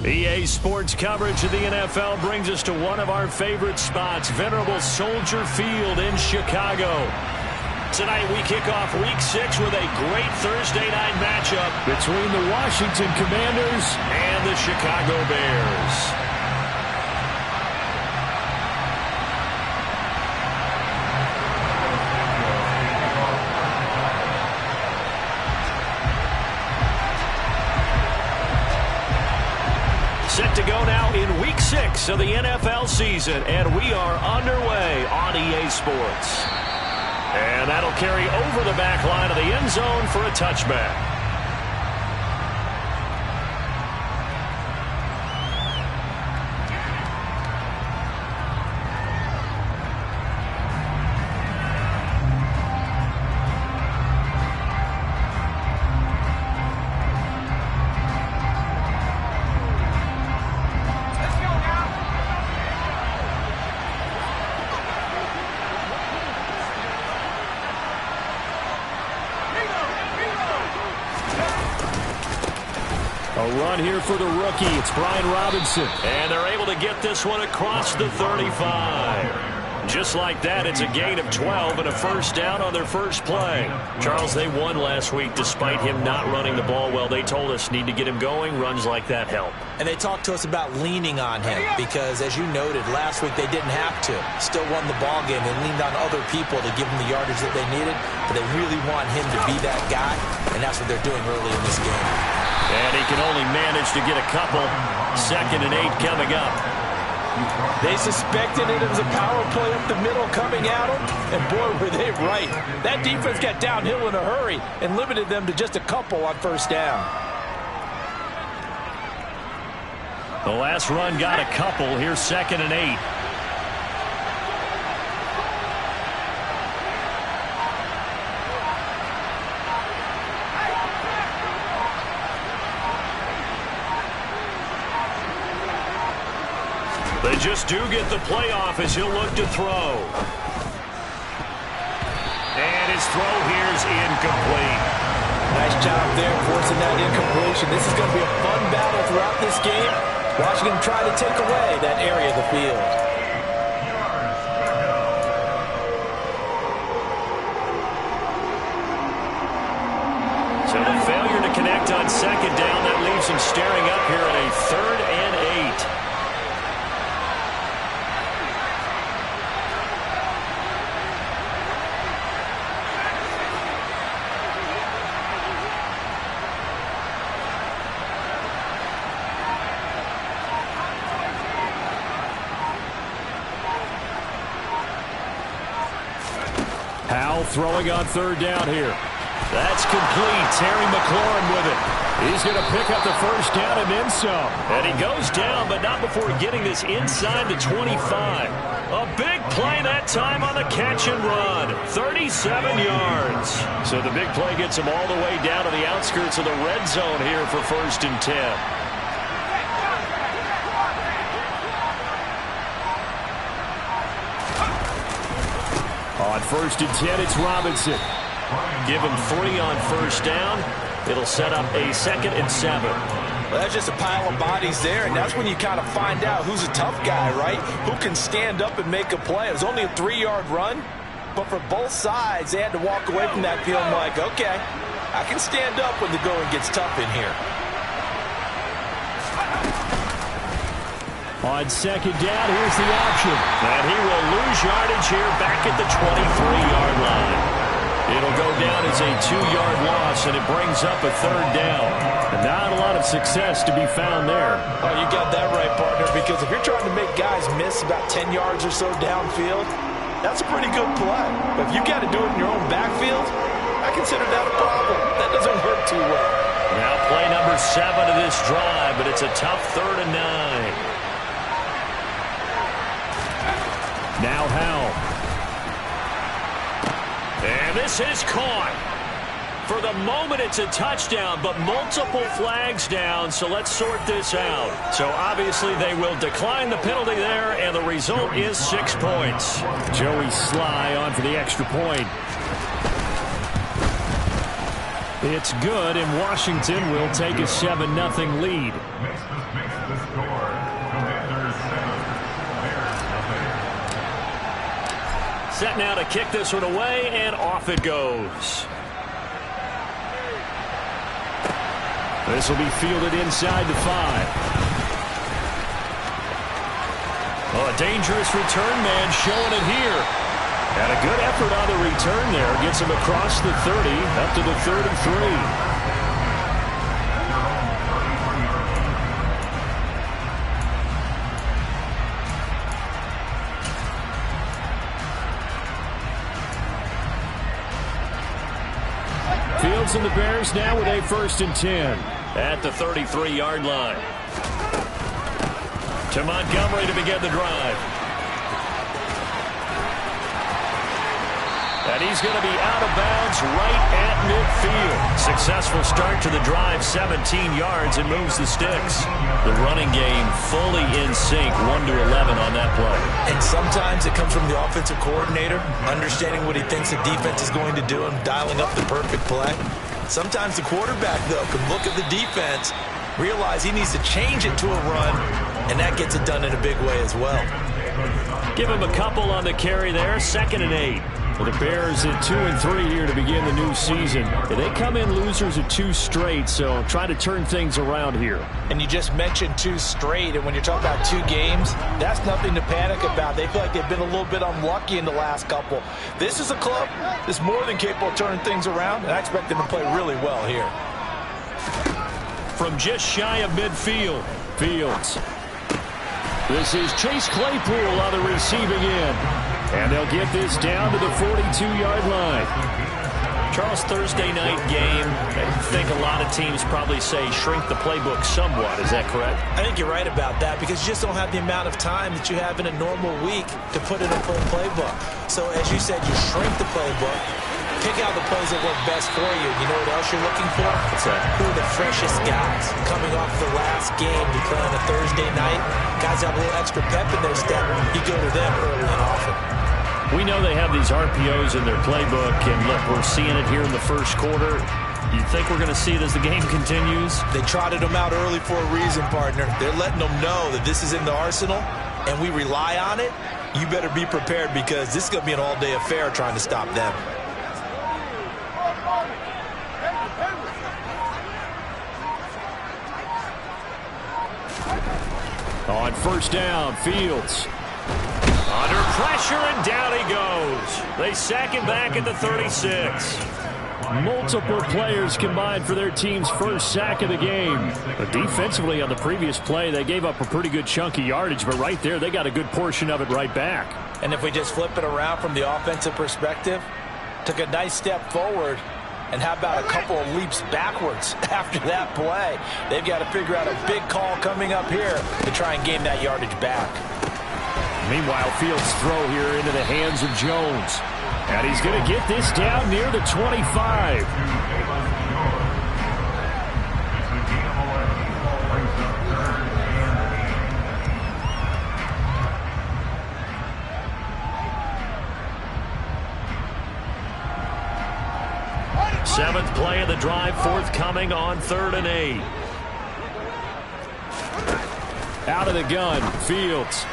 EA Sports coverage of the NFL brings us to one of our favorite spots, venerable Soldier Field in Chicago. Tonight we kick off Week 6 with a great Thursday night matchup between the Washington Commanders and the Chicago Bears. Set to go now in Week 6 of the NFL season, and we are underway on EA Sports. And that'll carry over the back line of the end zone for a touchback. A run here for the rookie. It's Brian Robinson. And they're able to get this one across the 35. Just like that, it's a gain of 12 and a first down on their first play. Charles, they won last week despite him not running the ball well. They told us need to get him going. Runs like that help. And they talked to us about leaning on him because, as you noted, last week they didn't have to. Still won the ball game. They leaned on other people to give them the yardage that they needed. But they really want him to be that guy, and that's what they're doing early in this game. And he can only manage to get a couple. 2nd and 8 coming up. They suspected it was a power play up the middle coming at them, and boy, were they right. That defense got downhill in a hurry and limited them to just a couple on first down. The last run got a couple. Here's 2nd and 8. They just do get the playoff as he'll look to throw. And his throw here's incomplete. Nice job there forcing that incompletion. This is going to be a fun battle throughout this game. Washington trying to take away that area of the field. So the failure to connect on 2nd down, that leaves him staring up here at a 3rd and 8. Howell throwing on 3rd down here. That's complete. Terry McLaurin with it. He's going to pick up the first down and then some. And he goes down, but not before getting this inside the 25. A big play that time on the catch and run. 37 yards. So the big play gets him all the way down to the outskirts of the red zone here for 1st and 10. On 1st and 10, it's Robinson. Give him 3 on first down. It'll set up a 2nd and 7. Well, that's just a pile of bodies there, and that's when you kind of find out who's a tough guy, right? Who can stand up and make a play. It was only a 3-yard run, but for both sides, they had to walk away from that feeling like, okay, I can stand up when the going gets tough in here. On 2nd down, here's the option. And he will lose yardage here back at the 23-yard line. It'll go down as a 2-yard loss, and it brings up a 3rd down. And not a lot of success to be found there. Oh, you got that right, partner, because if you're trying to make guys miss about 10 yards or so downfield, that's a pretty good play. But if you got to do it in your own backfield, I consider that a problem. That doesn't work too well. Now play number 7 of this drive, but it's a tough 3rd and 9. Now Howell. And this is caught. For the moment, it's a touchdown, but multiple flags down, so let's sort this out. So obviously they will decline the penalty there, and the result is 6 points. Joey Sly on for the extra point. It's good, and Washington will take a 7-0 lead. set now to kick this one away, and off it goes. This will be fielded inside the 5. Oh, a dangerous return man showing it here. And a good effort on the return there. Gets him across the 30, up to the 3rd and 3. Fields and the Bears now with a 1st and 10 at the 33-yard line. To Montgomery to begin the drive. And he's going to be out of bounds right at midfield. Successful start to the drive, 17 yards, and moves the sticks. The running game fully in sync, 1-11 on that play. And sometimes it comes from the offensive coordinator, understanding what he thinks the defense is going to do and dialing up the perfect play. Sometimes the quarterback, though, can look at the defense, realize he needs to change it to a run, and that gets it done in a big way as well. Give him a couple on the carry there, 2nd and 8. Well, the Bears at 2 and 3 here to begin the new season. They come in losers of 2 straight, so try to turn things around here. And you just mentioned 2 straight, and when you're talking about 2 games, that's nothing to panic about. They feel like they've been a little bit unlucky in the last couple. This is a club that's more than capable of turning things around, and I expect them to play really well here. From just shy of midfield, Fields. This is Chase Claypool on the receiving end. And they'll get this down to the 42-yard line. Charles, Thursday night game, I think a lot of teams probably say shrink the playbook somewhat. Is that correct? I think you're right about that because you just don't have the amount of time that you have in a normal week to put in a full playbook. So as you said, you shrink the playbook, pick out the plays that work best for you. You know what else you're looking for? What's that? Who are the freshest guys coming off the last game? You play on a Thursday night, guys have a little extra pep in their step. You go to them early and often. We know they have these RPOs in their playbook, and look, we're seeing it here in the first quarter. You think we're going to see it as the game continues? They trotted them out early for a reason, partner. They're letting them know that this is in the arsenal, and we rely on it. You better be prepared because this is going to be an all-day affair trying to stop them. On 1st down, Fields. Under pressure, and down he goes. They sack him back at the 36. Multiple players combined for their team's first sack of the game. But defensively on the previous play, they gave up a pretty good chunk of yardage, but right there, they got a good portion of it right back. And if we just flip it around from the offensive perspective, took a nice step forward, and how about a couple of leaps backwards after that play? They've got to figure out a big call coming up here to try and gain that yardage back. Meanwhile, Fields' throw here into the hands of Jones. And he's going to get this down near the 25. Seventh play of the drive, forthcoming on 3rd and 8. Out of the gun, Fields.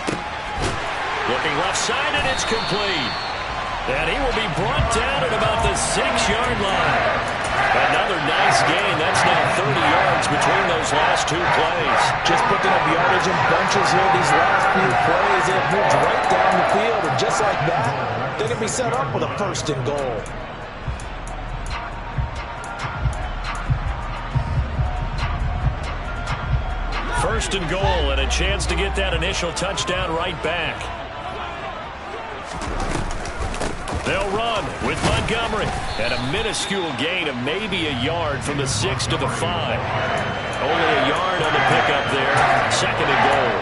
Looking left side, and it's complete. And he will be brought down at about the 6-yard line. Another nice gain. That's now 30 yards between those last 2 plays. Just picking up yardage in bunches here these last few plays. They've moved right down the field, and just like that, they're going to be set up with a 1st and goal. First and goal, and a chance to get that initial touchdown right back. They'll run with Montgomery. And a minuscule gain of maybe a yard from the 6 to the 5. Only a yard on the pickup there. 2nd and goal.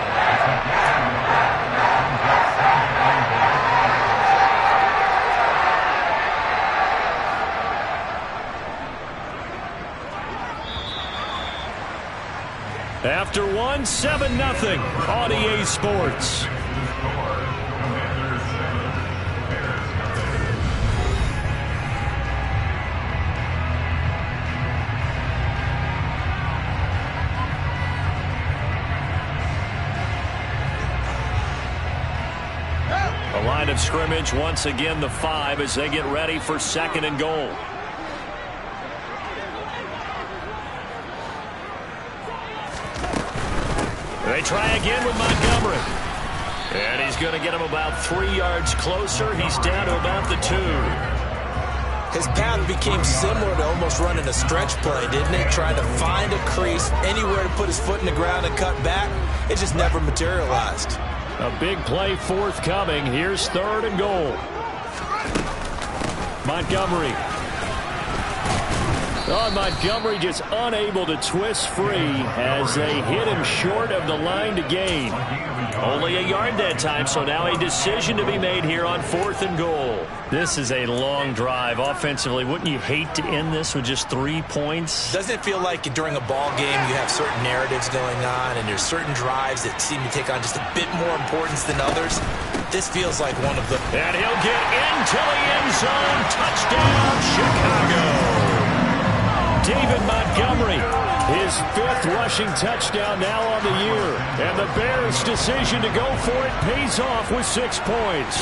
After 1, 7-0 on EA Sports. line of scrimmage. Once again, the 5 as they get ready for 2nd and goal. They try again with Montgomery. And he's going to get him about 3 yards closer. He's down to about the 2. His path became similar to almost running a stretch play, didn't it? Trying to find a crease, anywhere to put his foot in the ground and cut back. It just never materialized. A big play forthcoming. Here's 3rd and goal. Montgomery. Oh, Montgomery just unable to twist free as they hit him short of the line to gain. Only a yard that time, so now a decision to be made here on 4th and goal. This is a long drive offensively. Wouldn't you hate to end this with just 3 points? Doesn't it feel like during a ball game you have certain narratives going on and there's certain drives that seem to take on just a bit more importance than others? This feels like one of them. And he'll get into the end zone. Touchdown, Chicago. David Montgomery, his 5th rushing touchdown now on the year. And the Bears' decision to go for it pays off with 6 points.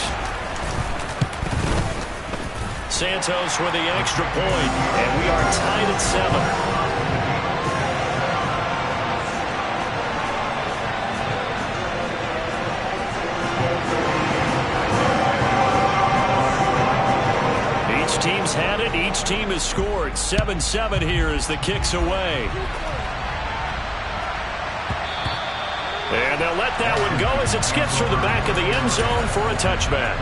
Santos with the extra point, and we are tied at 7. Team's had it. Each team has scored. 7-7 here as the kick's away. And they'll let that one go as it skips through the back of the end zone for a touchback.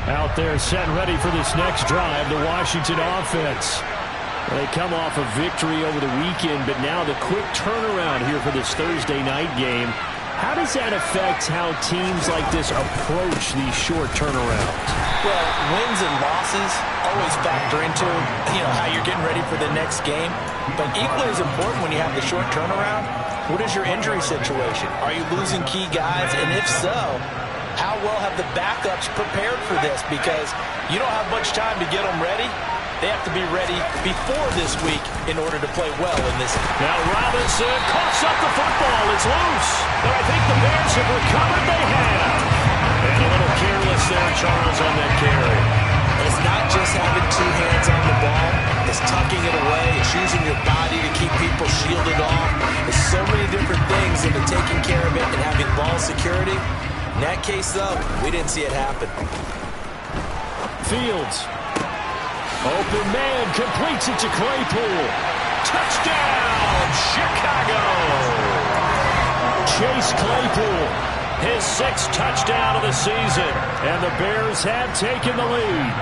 Out there set and ready for this next drive, the Washington offense. They come off a victory over the weekend, but now the quick turnaround here for this Thursday night game. How does that affect how teams like this approach these short turnarounds? Well, wins and losses always factor into, how you're getting ready for the next game. But equally as important when you have the short turnaround, what is your injury situation? Are you losing key guys? And if so, how well have the backups prepared for this? Because you don't have much time to get them ready. They have to be ready before this week in order to play well in this. Now Robinson coughs up the football. It's loose. But I think the Bears have recovered. They have. And a little careless there, Charles, on that carry. It's not just having 2 hands on the ball. It's tucking it away. It's using your body to keep people shielded off. There's so many different things into taking care of it and having ball security. In that case, though, we didn't see it happen. Fields. Open man, completes it to Claypool. Touchdown, Chicago! Chase Claypool, his 6th touchdown of the season. And the Bears have taken the lead.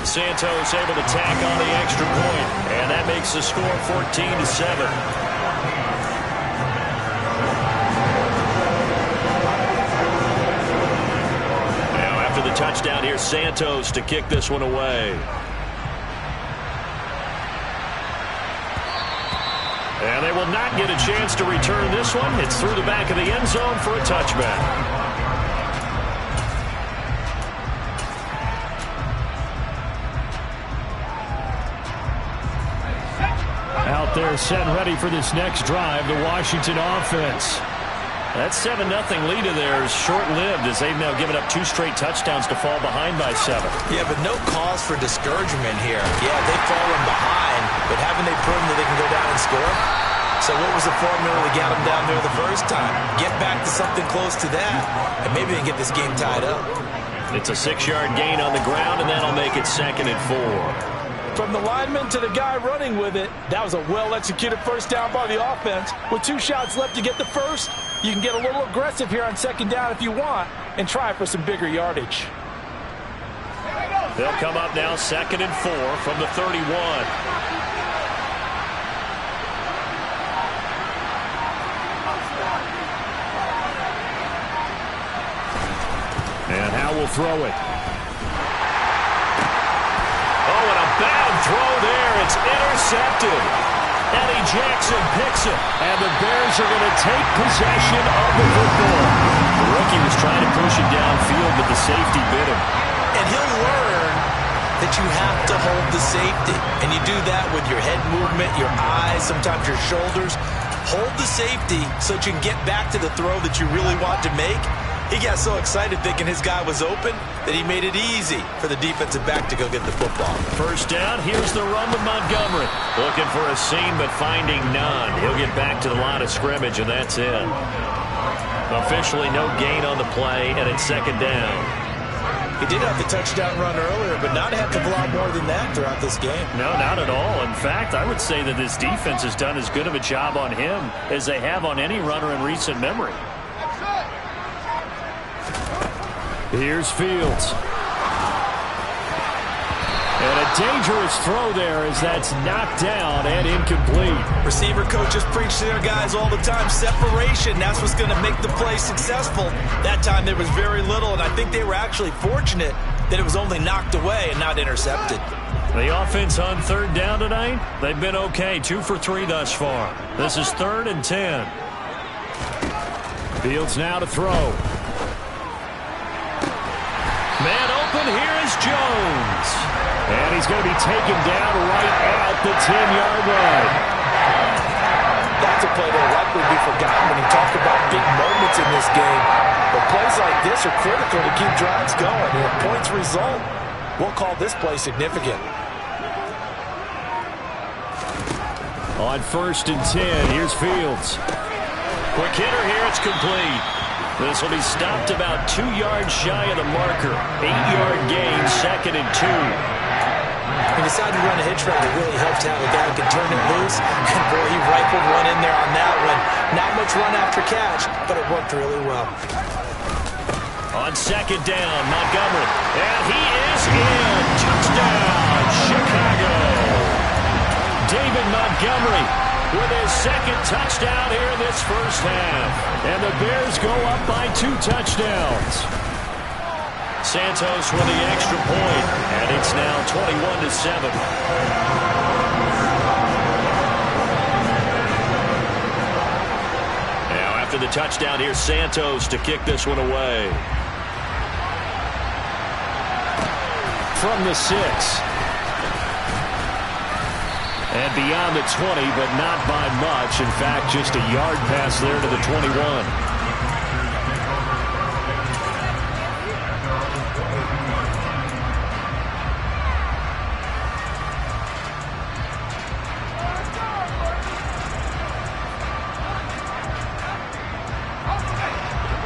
Santos able to tack on the extra point, and that makes the score 14-7. Touchdown here, Santos to kick this one away. And they will not get a chance to return this one. It's through the back of the end zone for a touchback. Out there set and ready for this next drive, the Washington offense. That 7-0 lead of theirs short-lived as they've now given up 2 straight touchdowns to fall behind by 7. Yeah, but no cause for discouragement here. Yeah, they've fallen behind, but haven't they proven that they can go down and score? So what was the formula to get them down there the first time? Get back to something close to that, and maybe they can get this game tied up. It's a 6-yard gain on the ground, and that'll make it 2nd and 4. From the lineman to the guy running with it, that was a well-executed first down by the offense. With 2 shots left to get the first, you can get a little aggressive here on 2nd down if you want and try for some bigger yardage. They'll come up now 2nd and 4 from the 31. And Howe will throw it. Oh, and a bad throw there. It's intercepted. Eddie Jackson picks it, and the Bears are going to take possession of the football. The rookie was trying to push it downfield, but the safety bit him. And he'll learn that you have to hold the safety. And you do that with your head movement, your eyes, sometimes your shoulders. Hold the safety so that you can get back to the throw that you really want to make. He got so excited thinking his guy was open that he made it easy for the defensive back to go get the football. First down, here's the run with Montgomery. Looking for a seam, but finding none. He'll get back to the line of scrimmage, and that's it. Officially no gain on the play, and it's second down. He did have the touchdown run earlier, but not a heck of a lot more than that throughout this game. No, not at all. In fact, I would say that this defense has done as good of a job on him as they have on any runner in recent memory. Here's Fields. And a dangerous throw there as that's knocked down and incomplete. Receiver coaches preach to their guys all the time. Separation, that's what's going to make the play successful. That time there was very little, and I think they were actually fortunate that it was only knocked away and not intercepted. The offense on third down tonight, they've been okay. 2 for 3 thus far. This is 3rd and 10. Fields now to throw. Man open, here is Jones. And he's going to be taken down right at the 10-yard line. That's a play that will likely be forgotten when you talk about big moments in this game. But plays like this are critical to keep drives going. And if points result, we'll call this play significant. On 1st and 10, here's Fields. Quick hitter here, it's complete. This will be stopped about 2 yards shy of the marker. 8-yard gain, 2nd and 2. He decided to run a hitch route. It really helped to have a guy who can turn it loose. And boy, he rifled one in there on that one. Not much run after catch, but it worked really well. On 2nd down, Montgomery. And he is in. Touchdown, Chicago. David Montgomery with his 2nd touchdown here in this first half. And the Bears go up by 2 touchdowns. Santos with the extra point, and it's now 21-7. Now after the touchdown, here's Santos to kick this one away. From the 6. And beyond the 20, but not by much. In fact, just a yard pass there to the 21.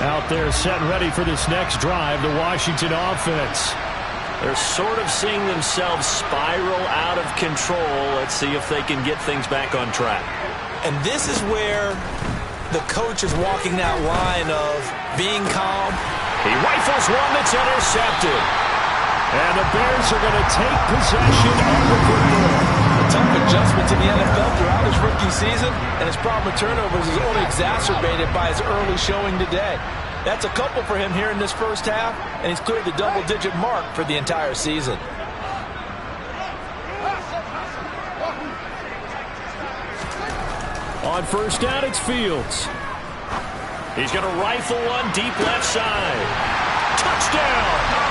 Out there set and ready for this next drive, the Washington offense. They're sort of seeing themselves spiral out of control. Let's see if they can get things back on track. And this is where the coach is walking that line of being calm. He rifles one that's intercepted. And the Bears are going to take possession of the football. A tough adjustment to the NFL throughout his rookie season, and his problem with turnovers is only exacerbated by his early showing today. That's a couple for him here in this first half, and he's cleared the double-digit mark for the entire season. On 1st down, it's Fields. He's going to rifle one deep left side. Touchdown!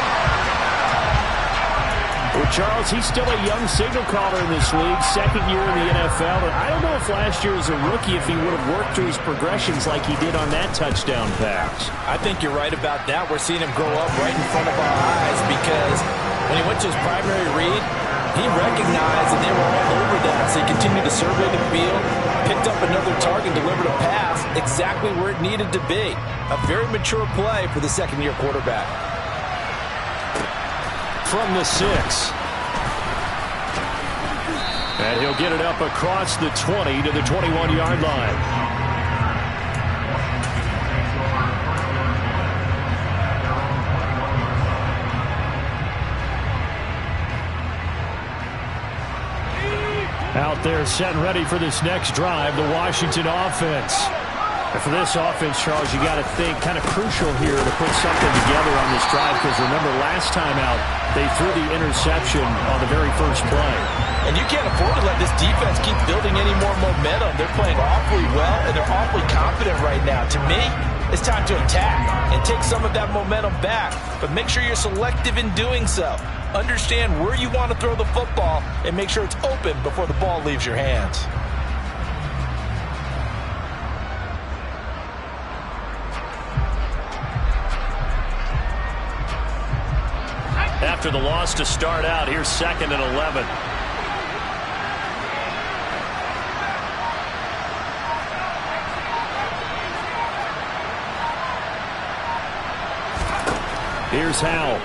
Well, Charles, he's still a young signal caller in this league, 2nd year in the NFL. And I don't know if last year as a rookie, if he would have worked through his progressions like he did on that touchdown pass. I think you're right about that. We're seeing him grow up right in front of our eyes because when he went to his primary read, he recognized that they were all over that. So he continued to survey the field, picked up another target, delivered a pass exactly where it needed to be. A very mature play for the 2nd-year quarterback. From the 6. And he'll get it up across the 20 to the 21-yard line. Out there set and ready for this next drive, the Washington offense. And for this offense, Charles, you got to think kind of crucial here to put something together on this drive because remember last time out, they threw the interception on the very first play. And you can't afford to let this defense keep building any more momentum. They're playing awfully well, and they're awfully confident right now. To me, it's time to attack and take some of that momentum back. But make sure you're selective in doing so. Understand where you want to throw the football and make sure it's open before the ball leaves your hands. After the loss to start out, here's 2nd and 11. Here's Howell.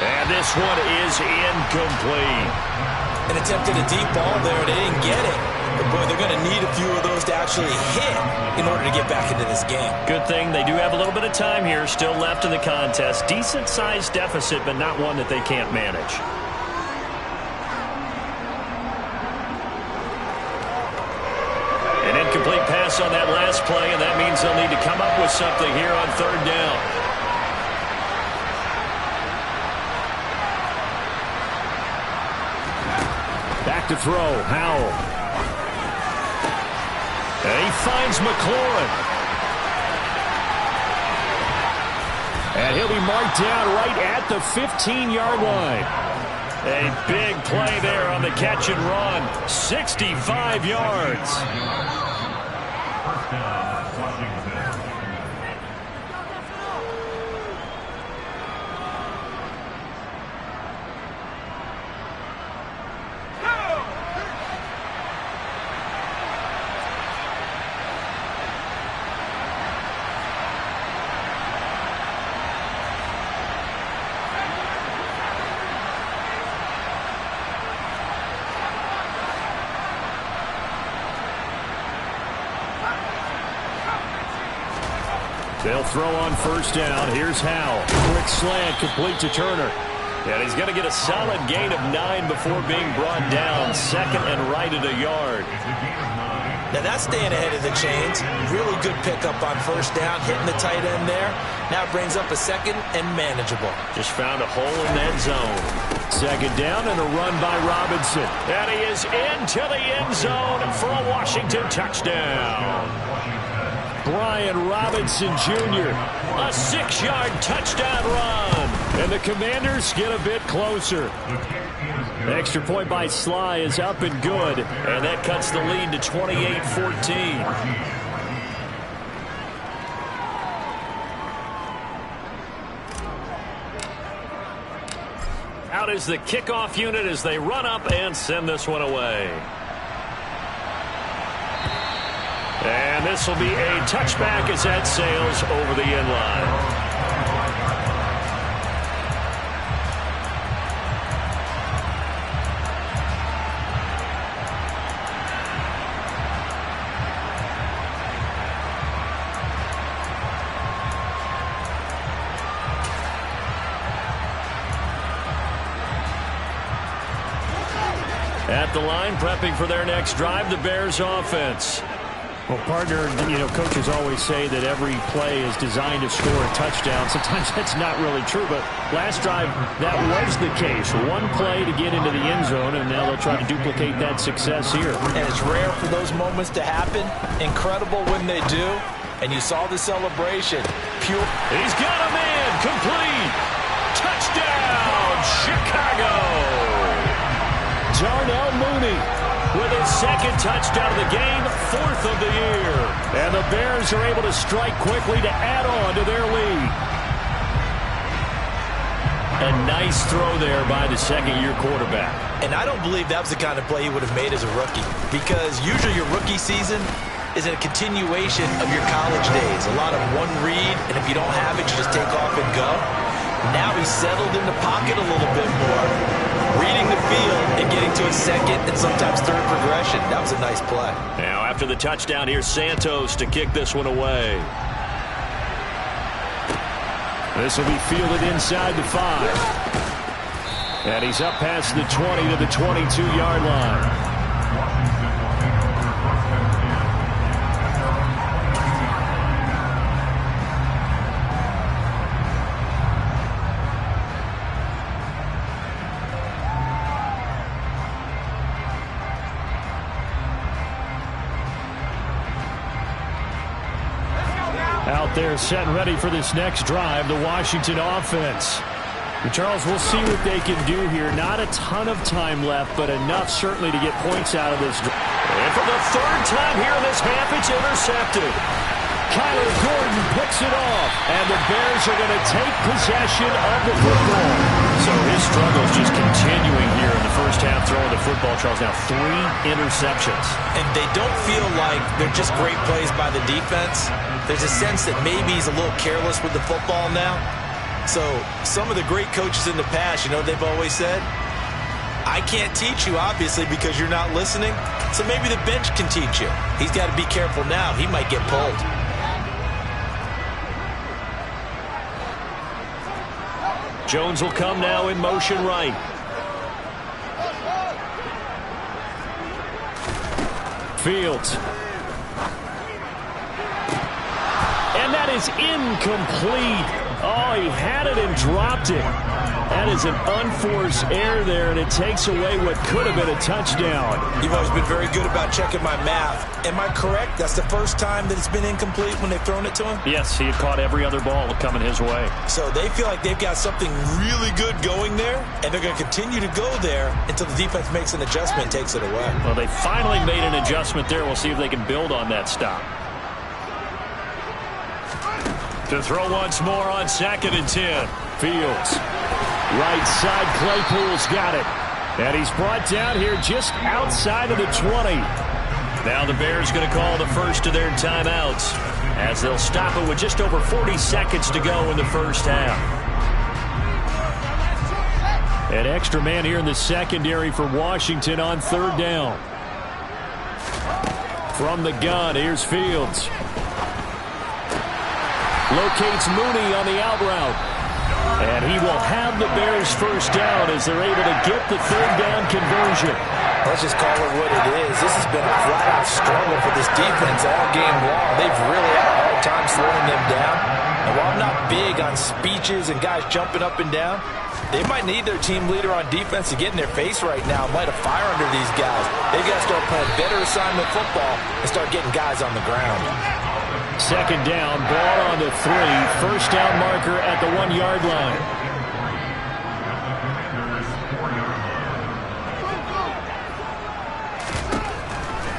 And this one is incomplete. An attempt at a deep ball there. They didn't get it. But, boy, they're going to need a few of those to actually hit in order to get back into this game. Good thing they do have a little bit of time here still left in the contest. Decent-sized deficit, but not one that they can't manage. An incomplete pass on that last play, and that means they'll need to come up with something here on 3rd down. Back to throw, Howell. And he finds McLaurin. And he'll be marked down right at the 15-yard line. A big play there on the catch and run. 65 yards. They'll throw on 1st down. Here's Howell. Quick slant, complete to Turner. And he's going to get a solid gain of 9 before being brought down. 2nd and right at a yard. Now that's staying ahead of the chains. Really good pickup on 1st down, hitting the tight end there. Now brings up a 2nd and manageable. Just found a hole in that zone. 2nd down and a run by Robinson. And he is into the end zone for a Washington touchdown. Brian Robinson Jr. A 6-yard touchdown run. And the Commanders get a bit closer. Extra point by Sly is up and good. And that cuts the lead to 28-14. Out is the kickoff unit as they run up and send this one away. And this will be a touchback as that sails over the end line. At the line, prepping for their next drive, the Bears offense. Well, partner, coaches always say that every play is designed to score a touchdown. Sometimes that's not really true, but last drive, that was the case. One play to get into the end zone, and now they'll try to duplicate that success here. And it's rare for those moments to happen. Incredible when they do. And you saw the celebration. Pure. He's got a man. Complete. Touchdown, Chicago. Darnell Mooney with his 2nd touchdown of the game, 4th of the year. And the Bears are able to strike quickly to add on to their lead. A nice throw there by the 2nd-year quarterback. And I don't believe that was the kind of play he would have made as a rookie, because usually your rookie season is a continuation of your college days. A lot of one read, and if you don't have it, you just take off and go. Now he's settled in the pocket a little bit more, reading the field and getting to a 2nd and sometimes 3rd progression. That was a nice play. Now after the touchdown, here's Santos to kick this one away. This will be fielded inside the 5. And he's up past the 20 to the 22-yard line. Out there setting ready for this next drive, the Washington offense. And Charles, we'll see what they can do here. Not a ton of time left, but enough certainly to get points out of this. And for the third time here in this half, it's intercepted. Kyler Gordon picks it off, and the Bears are going to take possession of the football. So his struggle is just continuing here in the first half throwing the football, Charles. Now 3 interceptions. And they don't feel like they're just great plays by the defense. There's a sense that maybe he's a little careless with the football now. So some of the great coaches in the past, you know what they've always said? I can't teach you, obviously, because you're not listening. So maybe the bench can teach you. He's got to be careful now. He might get pulled. Jones will come now in motion right. Fields. And that is incomplete. Oh, he had it and dropped it. That is an unforced error there, and it takes away what could have been a touchdown. You've always been very good about checking my math. Am I correct? That's the first time that it's been incomplete when they've thrown it to him? Yes, he had caught every other ball coming his way. So they feel like they've got something really good going there, and they're going to continue to go there until the defense makes an adjustment and takes it away. Well, they finally made an adjustment there. We'll see if they can build on that stop. To throw once more on 2nd and 10. Fields. Right side, Claypool's got it. And he's brought down here just outside of the 20. Now the Bears going to call the first of their timeouts as they'll stop it with just over 40 seconds to go in the first half. An extra man here in the secondary for Washington on 3rd down. From the gun, here's Fields. Locates Mooney on the out route. And he will have the Bears first down as they're able to get the 3rd down conversion. Let's just call it what it is. This has been a flat-out struggle for this defense all game long. They've really had a hard time slowing them down. And while I'm not big on speeches and guys jumping up and down, they might need their team leader on defense to get in their face right now and light a fire under these guys. They've got to start playing better assignment football and start getting guys on the ground. 2nd down, ball on the 3. First down marker at the 1-yard line.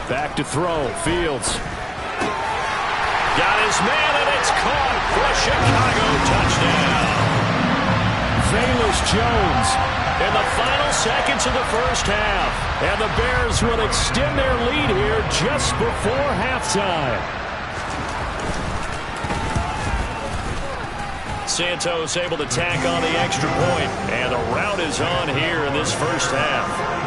Back to throw. Fields. Got his man, and it's caught for a Chicago touchdown. Velus Jones In the final seconds of the first half. And the Bears will extend their lead here just before halftime. Santos able to tack on the extra point, and the rout is on here in this first half.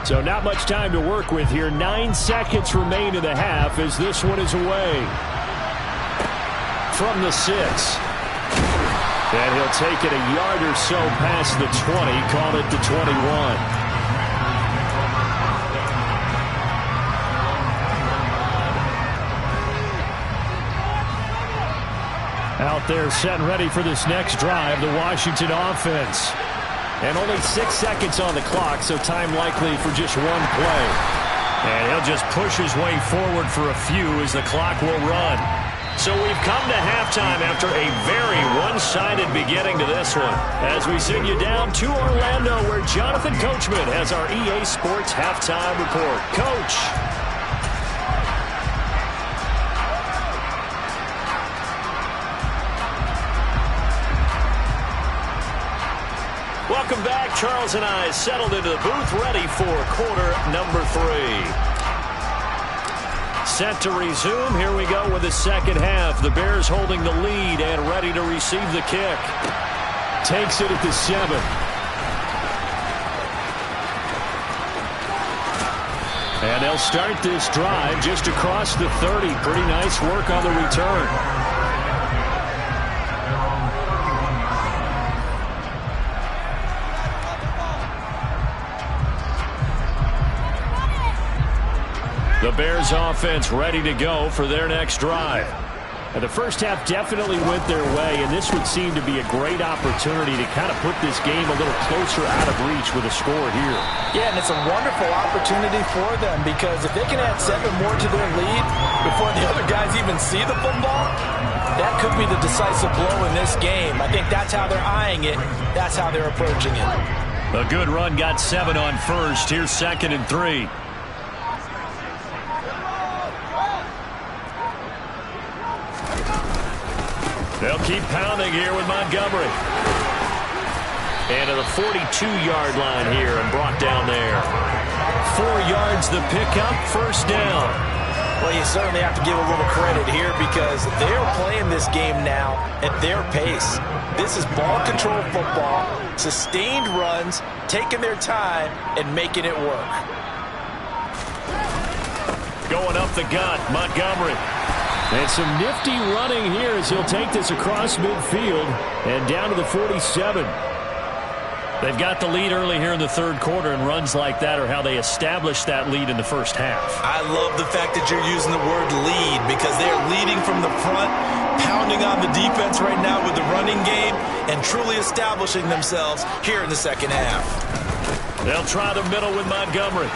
So not much time to work with here. 9 seconds remain in the half as this one is away. From the 6. And he'll take it a yard or so past the 20, call it the 21. Out there set and ready for this next drive, the Washington offense. And only 6 seconds on the clock, so time likely for just one play. And he'll just push his way forward for a few as the clock will run. So we've come to halftime after a very one-sided beginning to this one. As we send you down to Orlando, where Jonathan Coachman has our EA Sports halftime report. Coach. Welcome back. Charles and I settled into the booth, ready for quarter number 3. Set to resume. Here we go with the second half. The Bears holding the lead and ready to receive the kick. Takes it at the 7. And they'll start this drive just across the 30. Pretty nice work on the return. The Bears offense ready to go for their next drive. And the first half definitely went their way, and this would seem to be a great opportunity to kind of put this game a little closer out of reach with a score here. Yeah, and it's a wonderful opportunity for them because if they can add 7 more to their lead before the other guys even see the football, that could be the decisive blow in this game. I think that's how they're eyeing it. That's how they're approaching it. A good run got 7 on first. Here's 2nd and 3. They'll keep pounding here with Montgomery. And to the 42-yard line here and brought down there. 4 yards the pickup, first down. Well, you certainly have to give a little credit here because they're playing this game now at their pace. This is ball control football, sustained runs, taking their time, and making it work. Going up the gut, Montgomery. And some nifty running here as he'll take this across midfield and down to the 47. They've got the lead early here in the third quarter, and runs like that are how they establish that lead in the first half. I love the fact that you're using the word lead because they're leading from the front, pounding on the defense right now with the running game, and truly establishing themselves here in the second half. They'll try the middle with Montgomery.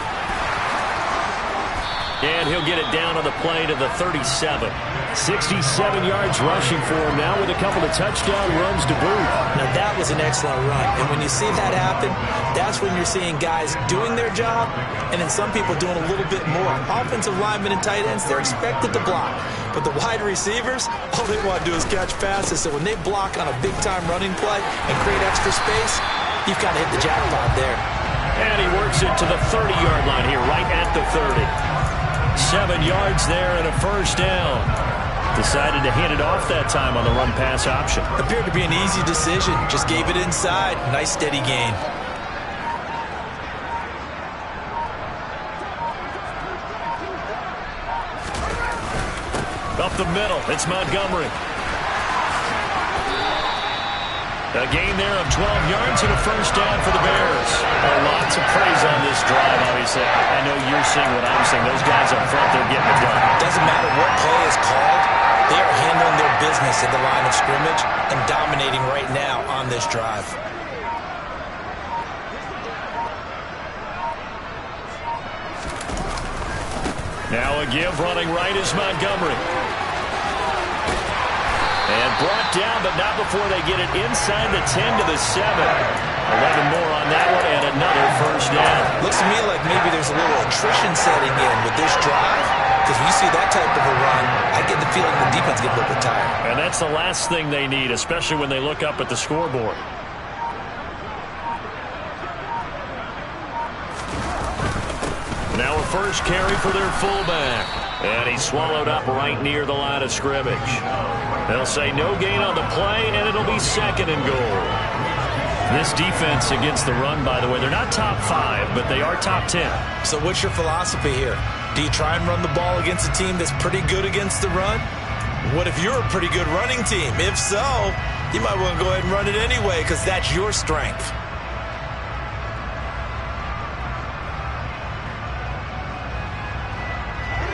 And he'll get it down on the play to the 37. 67 yards rushing for him now with a couple of touchdown runs to boot. Now, that was an excellent run. And when you see that happen, that's when you're seeing guys doing their job and then some people doing a little bit more. Offensive linemen and tight ends, they're expected to block. But the wide receivers, all they want to do is catch passes. So when they block on a big-time running play and create extra space, you've got to hit the jackpot there. And he works it to the 30-yard line here, right at the 30. 7 yards there and a first down. Decided to hand it off that time on the run-pass option. Appeared to be an easy decision. Just gave it inside. Nice steady gain. Up the middle, it's Montgomery. A gain there of 12 yards and a first down for the Bears. Lots of praise on this drive, obviously. I know you're seeing what I'm seeing. Those guys up front, they're getting it done. Doesn't matter what play is called. They are handling their business at the line of scrimmage and dominating right now on this drive. Now a give running right is Montgomery. And brought down, but not before they get it inside the 10 to the 7. 11 more on that one, and another first down. Looks to me like maybe there's a little attrition setting in with this drive. Because when you see that type of a run, I get the feeling the defense gets a little bit tired. And that's the last thing they need, especially when they look up at the scoreboard. Now a first carry for their fullback. And he's swallowed up right near the line of scrimmage. They'll say no gain on the play, and it'll be 2nd and goal. This defense against the run, by the way, they're not top 5, but they are top 10. So what's your philosophy here? Do you try and run the ball against a team that's pretty good against the run? What if you're a pretty good running team? If so, you might want to go ahead and run it anyway because that's your strength.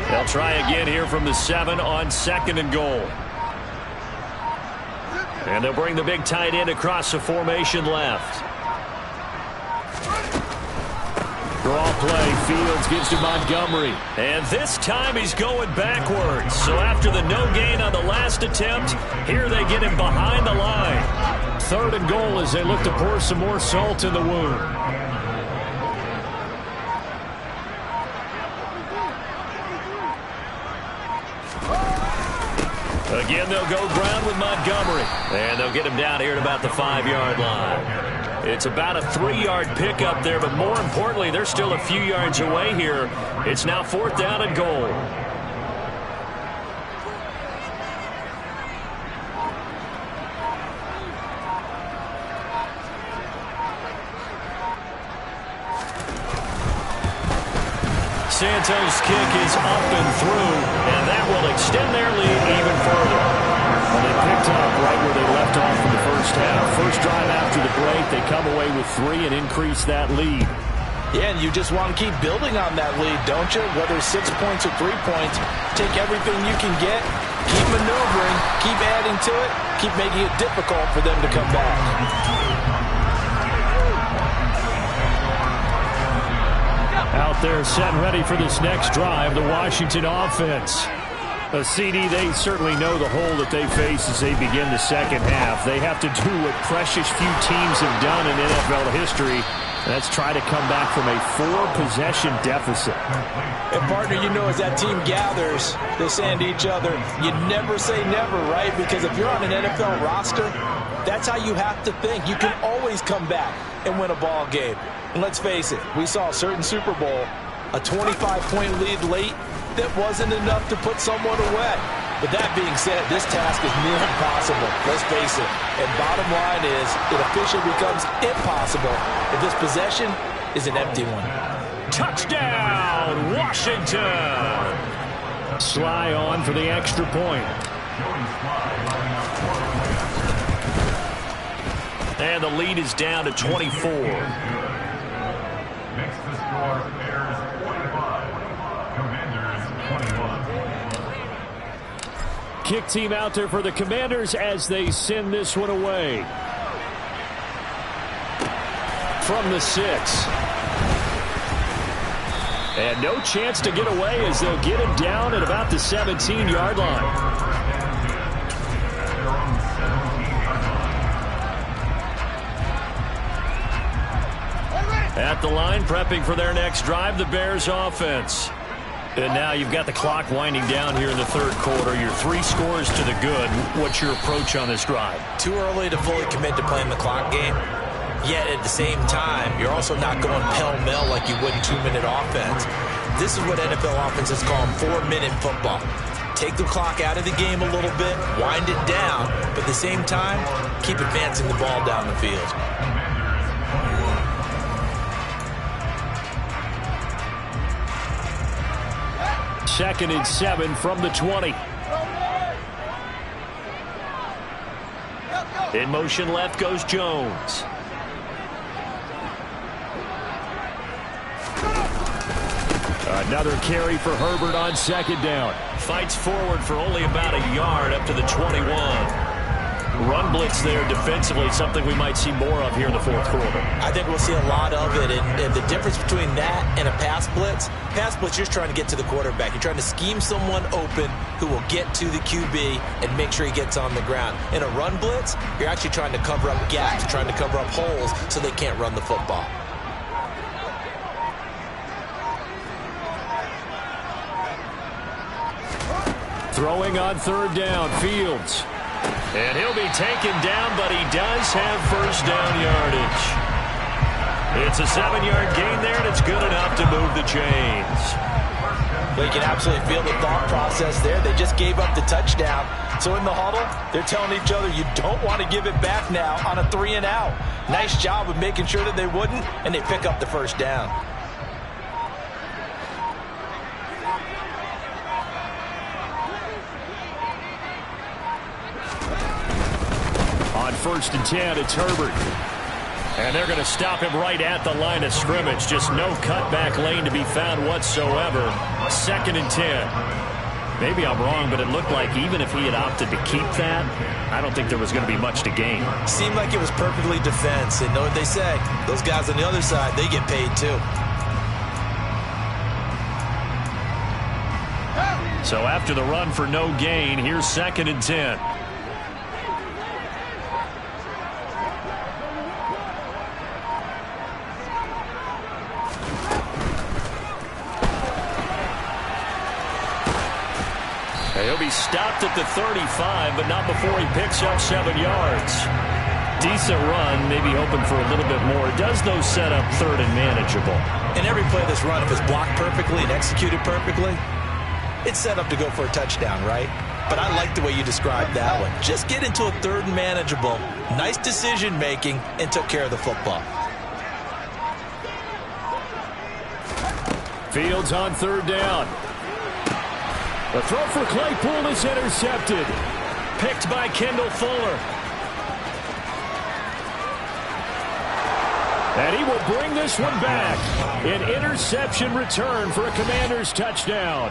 They'll try again here from the 7 on 2nd and goal. And they'll bring the big tight end across the formation left. Draw play. Fields gives to Montgomery. And this time he's going backwards. So after the no gain on the last attempt, here they get him behind the line. 3rd and goal as they look to pour some more salt in the wound. Again, they'll go ground with Montgomery. And they'll get him down here at about the 5-yard line. It's about a 3-yard pickup there, but more importantly, they're still a few yards away here. It's now 4th down and goal. Santos' kick is up and through, and that will extend their lead even further. Well, they picked up right where they left off in the first half. First drive after the break, they come away with 3 and increase that lead. Yeah, and you just want to keep building on that lead, don't you? Whether it's 6 points or 3 points, take everything you can get Keep maneuvering, keep adding to it, keep making it difficult for them to come back. Out there set and ready for this next drive, the Washington offense. A CD, they certainly know the hole that they face as they begin the second half. They have to do what precious few teams have done in NFL history. That's try to come back from a 4-possession deficit. And, partner, you know, as that team gathers, they're saying to each other, you never say never, right? Because if you're on an NFL roster, that's how you have to think. You can always come back and win a ball game. And let's face it, we saw a certain Super Bowl, a 25-point lead late, that wasn't enough to put someone away. But that being said, this task is near impossible. Let's face it. And bottom line is, it officially becomes impossible if this possession is an empty one. Touchdown, Washington! Sly on for the extra point. And the lead is down to 24. Makes the score Bears 25, Commanders 21. Kick team out there for the Commanders as they send this one away. From the 6. And no chance to get away as they'll get him down at about the 17-yard line. At the line, prepping for their next drive, the Bears offense. And now you've got the clock winding down here in the third quarter. Your 3 scores to the good. What's your approach on this drive? Too early to fully commit to playing the clock game. Yet at the same time, you're also not going pell-mell like you would in 2-minute offense. This is what NFL offenses call 4-minute football. Take the clock out of the game a little bit, wind it down, but at the same time, keep advancing the ball down the field. Second and 7 from the 20. In motion left goes Jones. Another carry for Herbert on second down. Fights forward for only about a yard up to the 21. Run blitz there defensively, something we might see more of here in the fourth quarter. I think we'll see a lot of it, and the difference between that and a pass blitz, you're trying to get to the quarterback. You're trying to scheme someone open who will get to the QB and make sure he gets on the ground. In a run blitz, you're actually trying to cover up gaps, trying to cover up holes so they can't run the football. Throwing on third down, Fields. And he'll be taken down, but he does have first down yardage. It's a 7-yard gain there, and it's good enough to move the chains. Well, you can absolutely feel the thought process there. They just gave up the touchdown. So in the huddle, they're telling each other, you don't want to give it back now on a 3-and-out. Nice job of making sure that they wouldn't, and they pick up the first down. On first and 10, it's Herbert. And they're going to stop him right at the line of scrimmage. Just no cutback lane to be found whatsoever. Second and 10. Maybe I'm wrong, but it looked like even if he had opted to keep that, I don't think there was going to be much to gain. Seemed like it was perfectly defense. And know what they say? Those guys on the other side, they get paid too. So after the run for no gain, here's second and 10. He'll be stopped at the 35, but not before he picks up 7 yards. Decent run, maybe hoping for a little bit more. Does those set up third and manageable? And every play of this run, if it's blocked perfectly and executed perfectly, it's set up to go for a touchdown, right? But I like the way you described that one. Just get into a third and manageable, nice decision-making, and took care of the football. Fields on third down. The throw for Claypool is intercepted. Picked by Kendall Fuller. And he will bring this one back. An interception return for a Commanders touchdown.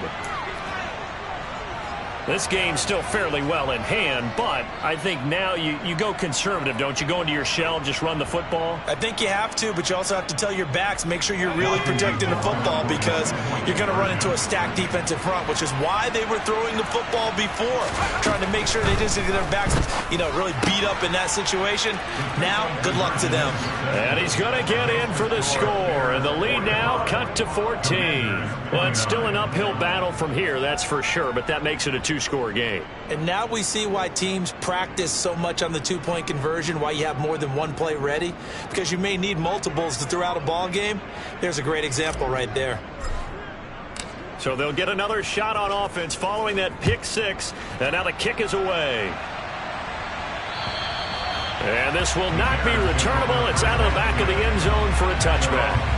This game's still fairly well in hand, but I think now you go conservative, don't you? Go into your shell and just run the football? I think you have to, but you also have to tell your backs, make sure you're really protecting the football because you're going to run into a stacked defensive front, which is why they were throwing the football before, trying to make sure they didn't get their backs, really beat up in that situation. Now, good luck to them. And he's going to get in for the score, and the lead now cut to 14. Well, it's still an uphill battle from here, that's for sure, but that makes it a two-score game. And now we see why teams practice so much on the two-point conversion, why you have more than one play ready, because you may need multiples to throw out a ball game. There's a great example right there. So they'll get another shot on offense following that pick six, and now the kick is away. And this will not be returnable. It's out of the back of the end zone for a touchback.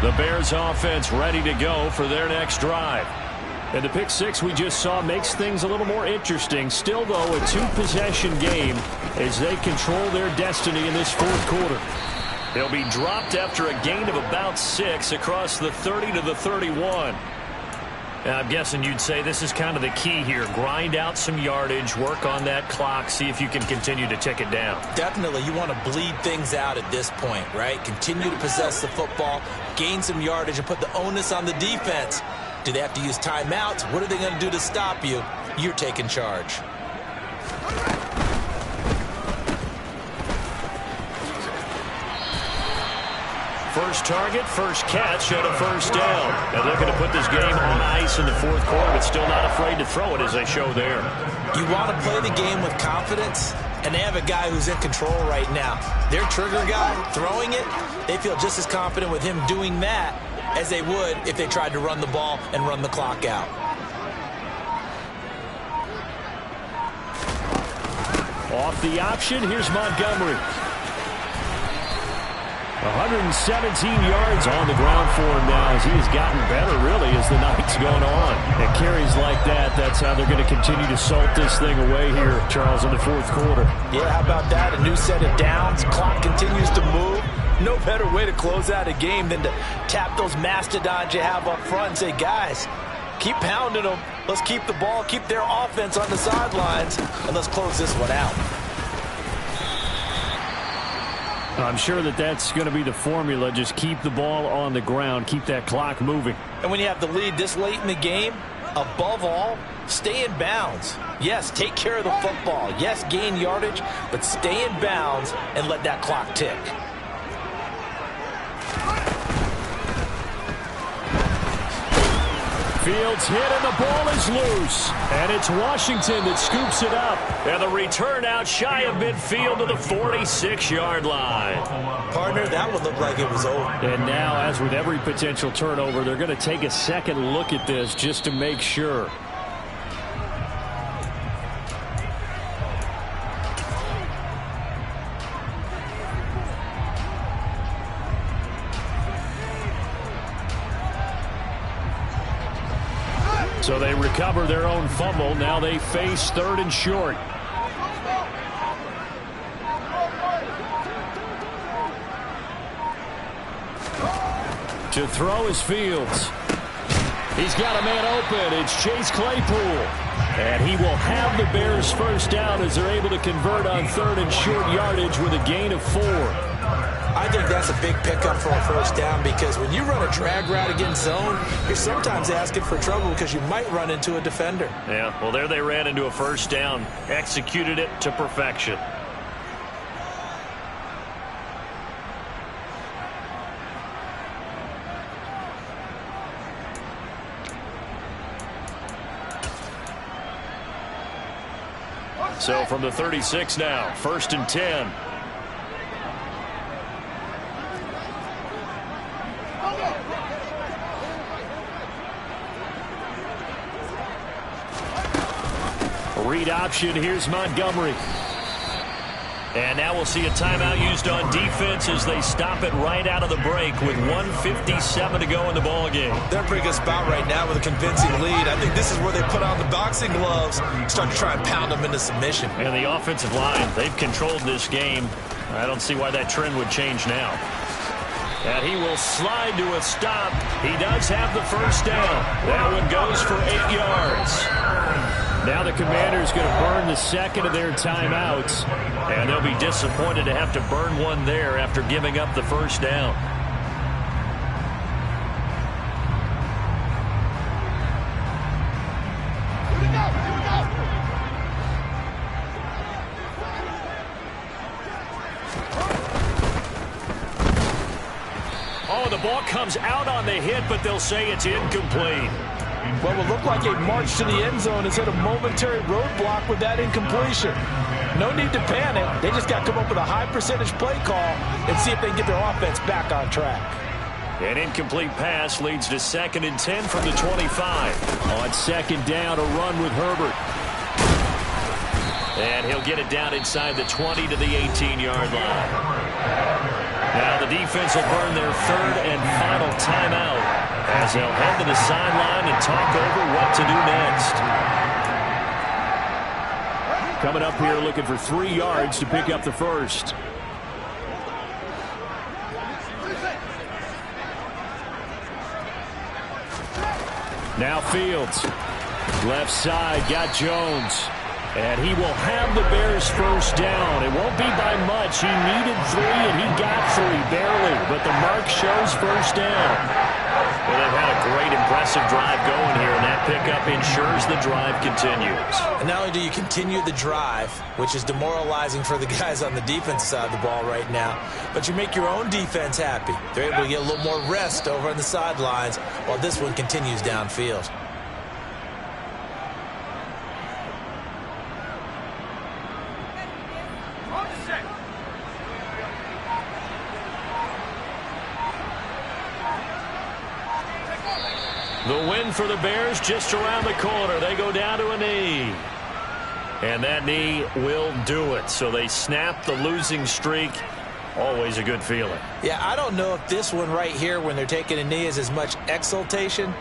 The Bears offense ready to go for their next drive. And the pick six we just saw makes things a little more interesting. Still, though, a two-possession game as they control their destiny in this fourth quarter. They'll be dropped after a gain of about 6 across the 30 to the 31. And I'm guessing you'd say this is kind of the key here. Grind out some yardage, work on that clock, see if you can continue to tick it down. Definitely. You want to bleed things out at this point, right? Continue to possess the football, gain some yardage, and put the onus on the defense. Do they have to use timeouts? What are they going to do to stop you? You're taking charge. First target, first catch, and a first down. And looking to put this game on ice in the fourth quarter, but still not afraid to throw it as they show there. You want to play the game with confidence, and they have a guy who's in control right now. Their trigger guy, throwing it, they feel just as confident with him doing that as they would if they tried to run the ball and run the clock out. Off the option, here's Montgomery. 117 yards on the ground for him now as he has gotten better, really, as the night's gone on. And carries like that, that's how they're going to continue to salt this thing away here, Charles, in the fourth quarter. Yeah, how about that? A new set of downs. Clock continues to move. No better way to close out a game than to tap those mastodons you have up front and say, guys, keep pounding them. Let's keep the ball, keep their offense on the sidelines, and let's close this one out. I'm sure that that's going to be the formula. Just keep the ball on the ground. Keep that clock moving. And when you have the lead this late in the game, above all, stay in bounds. Yes, take care of the football. Yes, gain yardage, but stay in bounds and let that clock tick. Fields hit and the ball is loose. And it's Washington that scoops it up. And the return out shy of midfield to the 46-yard line. Partner, that would look like it was over. And now, as with every potential turnover, they're going to take a second look at this just to make sure. So they recover their own fumble. Now they face third and short. To throw is Fields. He's got a man open. It's Chase Claypool. And he will have the Bears first down as they're able to convert on third and short yardage with a gain of 4. I think that's a big pickup for a first down because when you run a drag route against zone, you're sometimes asking for trouble because you might run into a defender. Yeah, well, there they ran into a first down, executed it to perfection. So from the 36 now, 1st and 10. Read option, here's Montgomery. And now we'll see a timeout used on defense as they stop it right out of the break with 1:57 to go in the ball game. They're in a pretty good spot right now with a convincing lead. I think this is where they put on the boxing gloves, start to try and pound them into submission. And the offensive line, they've controlled this game. I don't see why that trend would change now. And he will slide to a stop. He does have the first down. That one goes for 8 yards. Now the Commanders going to burn the second of their timeouts. And they'll be disappointed to have to burn one there after giving up the first down. Oh, the ball comes out on the hit, but they'll say it's incomplete. What will look like a march to the end zone has hit a momentary roadblock with that incompletion. No need to panic. They just got to come up with a high percentage play call and see if they can get their offense back on track. An incomplete pass leads to 2nd and 10 from the 25. On 2nd down, a run with Herbert. And he'll get it down inside the 20 to the 18-yard line. Now the defense will burn their 3rd and final timeout as they'll head to the sideline and talk over what to do next. Coming up here looking for 3 yards to pick up the first. Now Fields. Left side, got Jones. And he will have the Bears first down. It won't be by much. He needed 3, and he got 3, barely. But the mark shows first down. Well, they've had a great, impressive drive going here, and that pickup ensures the drive continues. And not only do you continue the drive, which is demoralizing for the guys on the defensive side of the ball right now, but you make your own defense happy. They're able to get a little more rest over on the sidelines while this one continues downfield. The win for the Bears just around the corner. They go down to a knee. And that knee will do it. So they snap the losing streak. Always a good feeling. Yeah, I don't know if this one right here when they're taking a knee is as much exultation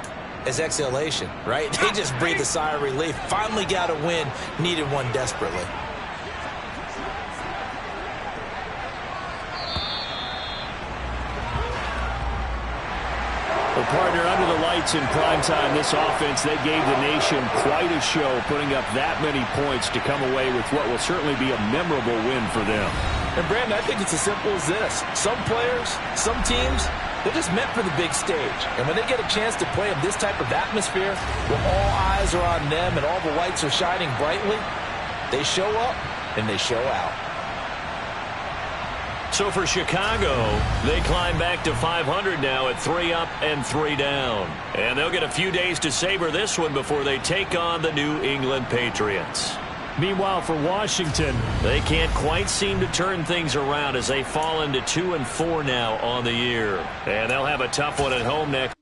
as exhalation, right? They just breathe a sigh of relief. Finally got a win. Needed one desperately. Well, partner, under the lights in primetime, this offense, they gave the nation quite a show, putting up that many points to come away with what will certainly be a memorable win for them. And, Brandon, I think it's as simple as this. Some players, some teams, they're just meant for the big stage. And when they get a chance to play in this type of atmosphere, where all eyes are on them and all the lights are shining brightly, they show up and they show out. So for Chicago, they climb back to 500 now at 3 up and 3 down. And they'll get a few days to savor this one before they take on the New England Patriots. Meanwhile, for Washington, they can't quite seem to turn things around as they fall into 2-4 now on the year. And they'll have a tough one at home next.